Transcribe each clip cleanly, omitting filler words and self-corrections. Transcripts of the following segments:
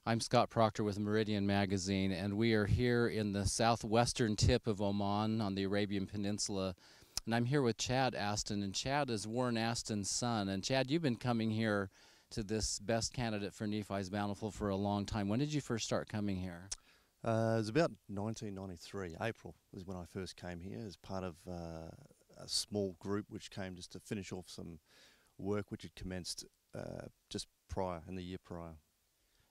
I'm Scott Proctor with Meridian Magazine, and we are here in the southwestern tip of Oman on the Arabian Peninsula. And I'm here with Chad Aston, and Chad is Warren Aston's son. And Chad, you've been coming here to this best candidate for Nephi's Bountiful for a long time. When did you first start coming here? It was about 1993. April was when I first came here as part of a small group which came just to finish off some work which had commenced just prior, in the year prior.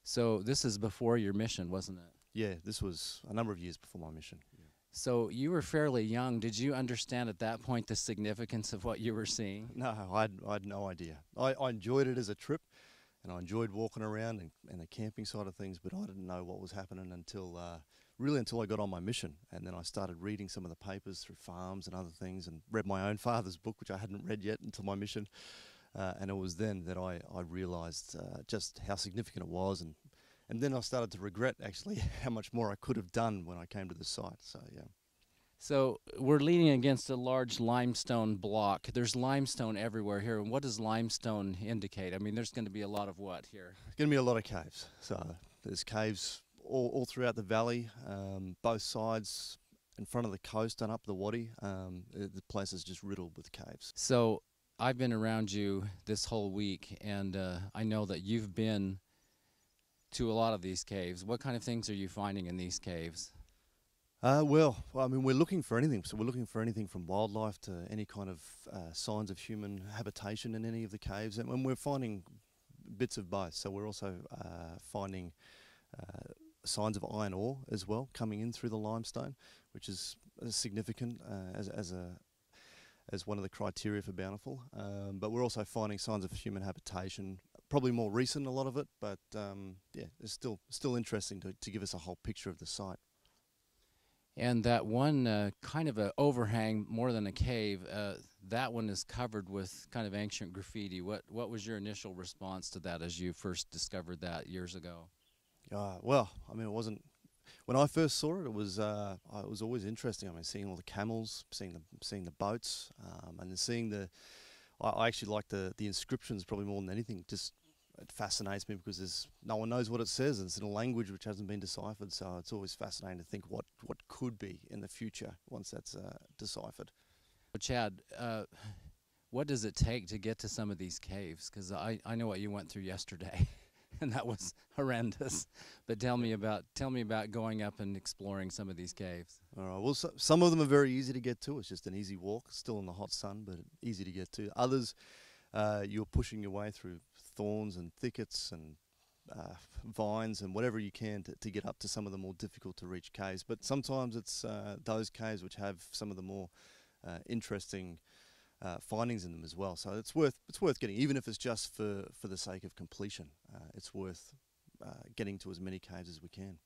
So this is before your mission, wasn't it? Yeah, this was a number of years before my mission. Yeah. So you were fairly young. Did you understand at that point the significance of what you were seeing? No, I had no idea. I enjoyed it as a trip, and I enjoyed walking around and the camping side of things, but I didn't know what was happening until really until I got on my mission. And then I started reading some of the papers through farms and other things, and read my own father's book, which I hadn't read yet until my mission. And it was then that I realised just how significant it was, and then I started to regret actually how much more I could have done when I came to the site. So yeah. So we're leaning against a large limestone block. There's limestone everywhere here. And what does limestone indicate? I mean, there's going to be a lot of what here? There's going to be a lot of caves. So there's caves all throughout the valley, both sides, in front of the coast and up the wadi. The place is just riddled with caves. So I've been around you this whole week, and I know that you've been to a lot of these caves. What kind of things are you finding in these caves? Well, I mean, we're looking for anything. So we're looking for anything from wildlife to any kind of signs of human habitation in any of the caves. And we're finding bits of both. So we're also finding signs of iron ore as well coming in through the limestone, which is significant as one of the criteria for Bountiful. But we're also finding signs of human habitation, probably more recent, a lot of it. But yeah, it's still interesting to give us a whole picture of the site. And that one kind of a overhang, more than a cave, that one is covered with kind of ancient graffiti. What was your initial response to that as you first discovered that years ago? Well, I mean, it wasn't. When I first saw it, it was always interesting. I mean, seeing all the camels, seeing the boats, and then seeing the. I actually like the inscriptions probably more than anything. Just it fascinates me because no one knows what it says, and it's in a language which hasn't been deciphered. So it's always fascinating to think what could be in the future once that's deciphered. Well, Chad, what does it take to get to some of these caves? Because I know what you went through yesterday, and that was horrendous. But tell me about going up and exploring some of these caves. All right. Well, some of them are very easy to get to. It's just an easy walk, still in the hot sun, but easy to get to. Others, you're pushing your way through thorns and thickets and vines and whatever you can to get up to some of the more difficult to reach caves. But sometimes it's those caves which have some of the more interesting findings in them as well. So it's worth getting, even if it's just for the sake of completion. It's worth getting to as many caves as we can.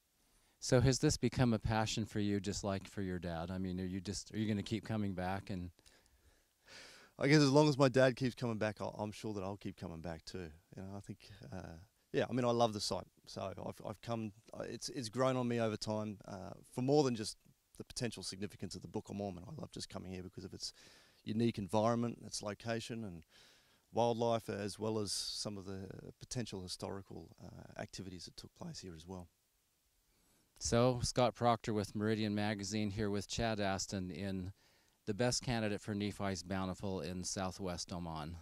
So has this become a passion for you, just like for your dad? I mean, are you going to keep coming back? And I guess as long as my dad keeps coming back, I'm sure that I'll keep coming back too. You know, I think, yeah. I mean, I love the site, so I've come. It's grown on me over time for more than just the potential significance of the Book of Mormon. I love just coming here because of its unique environment, its location, and wildlife, as well as some of the potential historical activities that took place here as well. so Scott Proctor with Meridian Magazine here with Chad Aston in the best candidate for Nephi's Bountiful in southwest Oman.